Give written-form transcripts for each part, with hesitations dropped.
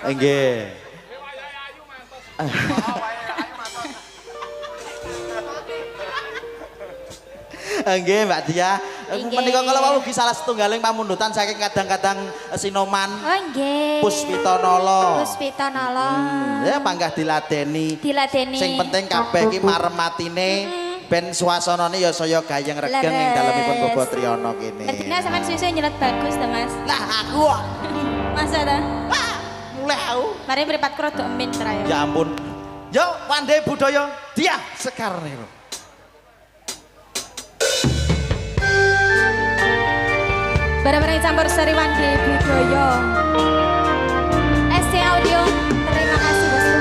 Nggih. Nggih Mbak Dia. Menika kala wau ugi salah setunggaling pamundutan saking kadang-kadang Sinoman. Oh nggih. Puspitanala. Puspitanala. Ya panggah diladeni. Diladeni. Sing penting kabeh iki marem matine ben suasanane ya saya gayeng regeng ing dalemipun Bobo Triyono kene. Dina sampean suwe-suwe nyelet bagus to Mas. Lah aku kok Masa ta? mulai aku. Mari mripatku rada emin tra ya. Ya ampun. Yo pandai budaya Dia Sekar niku. Bareng-bareng campur sari Wandi budaya. SC Audio, terima kasih bosku.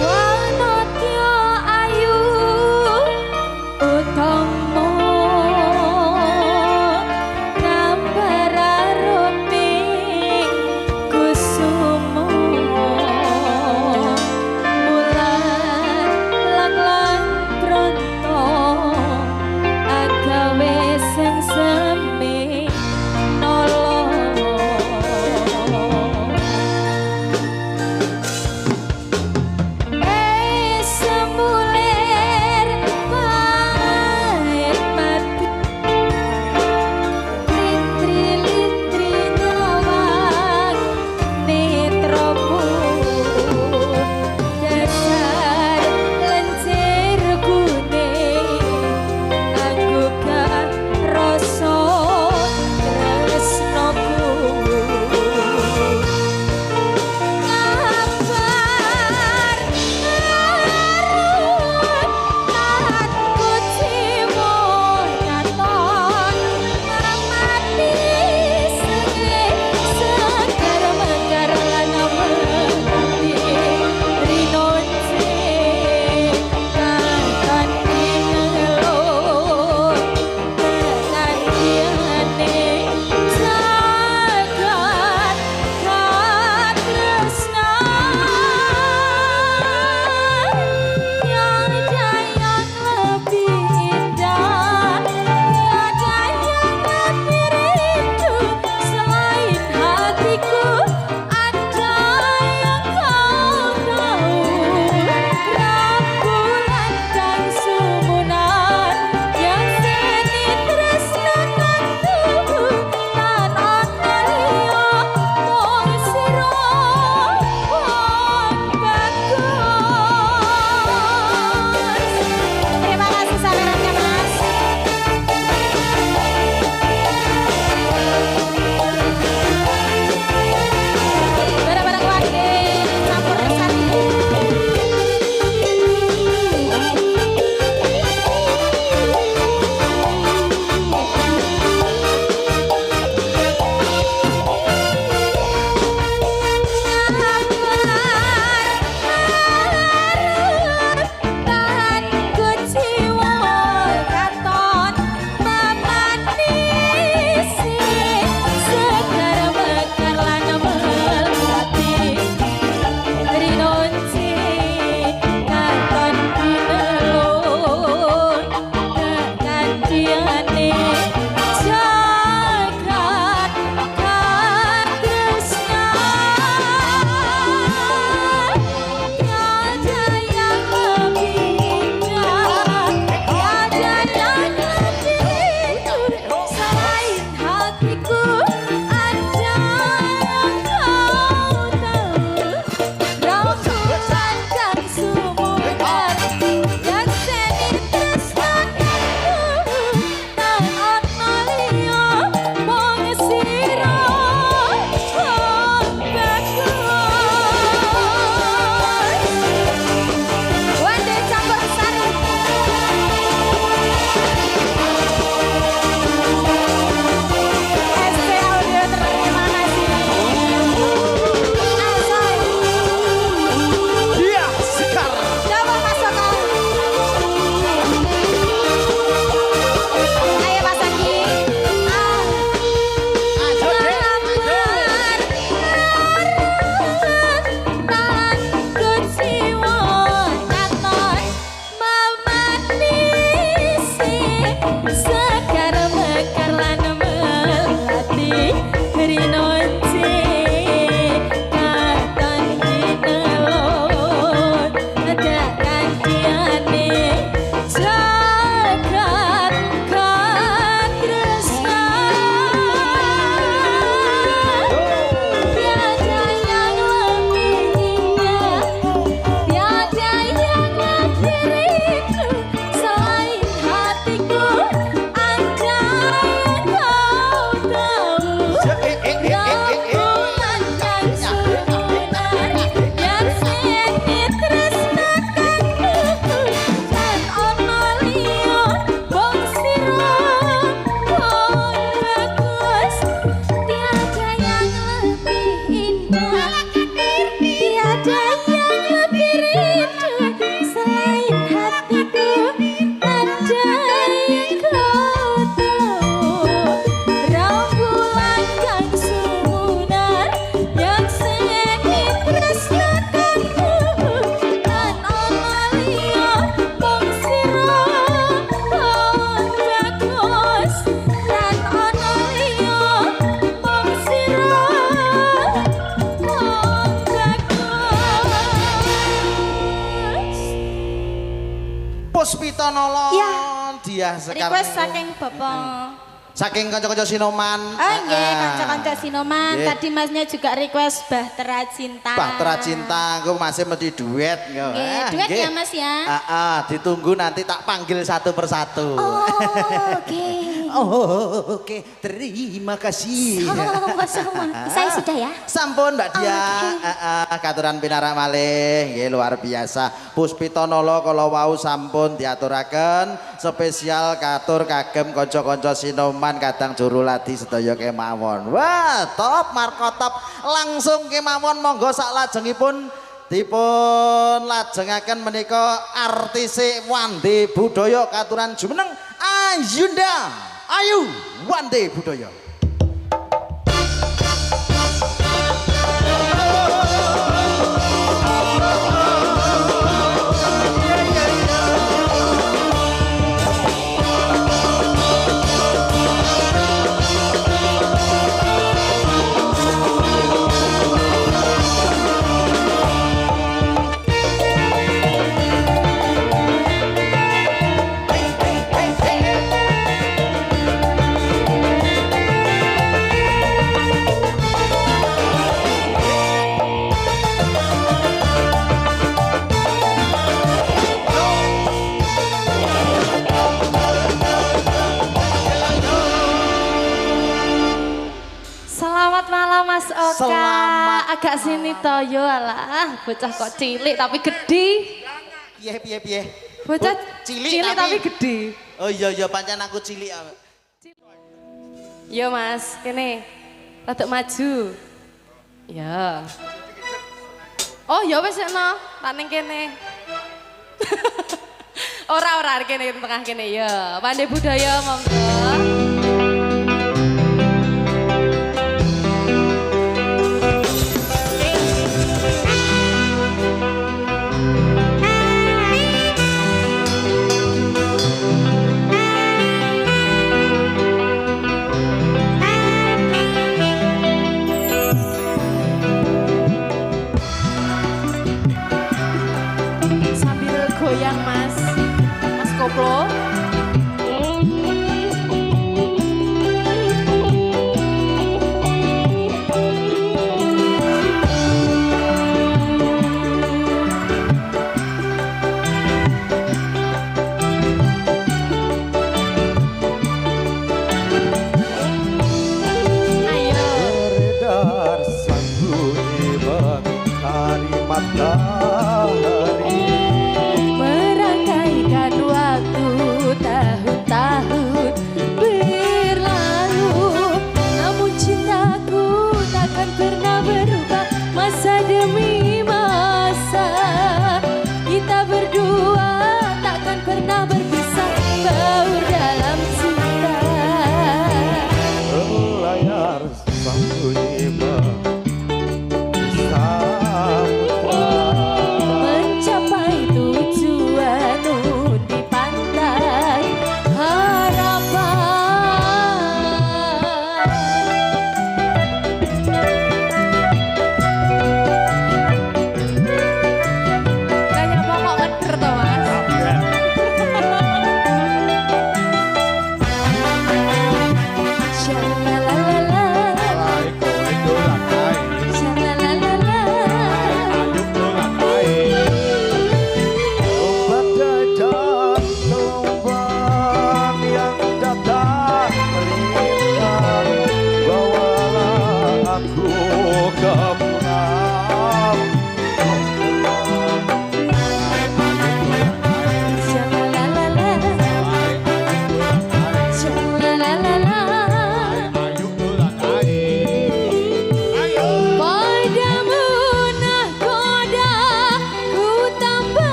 Wanotyo ayu utama gambar arumi kusumo Puspita Nolo. Iya. Dia sekarang. Request saking Bapak. Saking kanca-kanca Sinoman. Oh nggih, kanca-kanca Sinoman. Nggih. Tadi Masnya juga request Bahtera Cinta. Bahtera Cinta, engko masih mesti duet engko. Nggih, duet ya Mas ya. Ditunggu nanti tak panggil satu persatu. Oh, oke. Oh, oke. Terima kasih. Sama. Saya sudah ya. Sampun Mbak Dia. Katuran pinarak malih nggih luar biasa. Puspita Nolo kala wau sampun diaturaken spesial katur kagem kanca-kanca Sinoman kadang juru ladi sedaya kemawon. Wah, top markotop. Langsung kemawon monggo sak lajengipun dipun lajengaken menika artis Wande Budaya katuran jumeneng Ayunda. Ayu Wande Budaya. Selamat malam Mas Oka. Selamat agak sini toyo alah, bocah kok cilik tapi gede. Piye. Bocah Cilik tapi gede. Oh iya pancen aku cilik. Yo Mas, kene. Rodok maju. Ya. Oh ya wis no, tak ning kene. ora kene tengah kene ya. Wande Budaya monggo. Sambil goyang Mas Koplo. Ayo. Beredar sembunyi mentari matahari Merangkaikan waktu tahun-tahun berlalu, namun cintaku takkan pernah berubah masa demi masa. Kita berdua takkan pernah berpisah, baur dalam cinta. Berlayar sembunyi samudra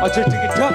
Aja dikidap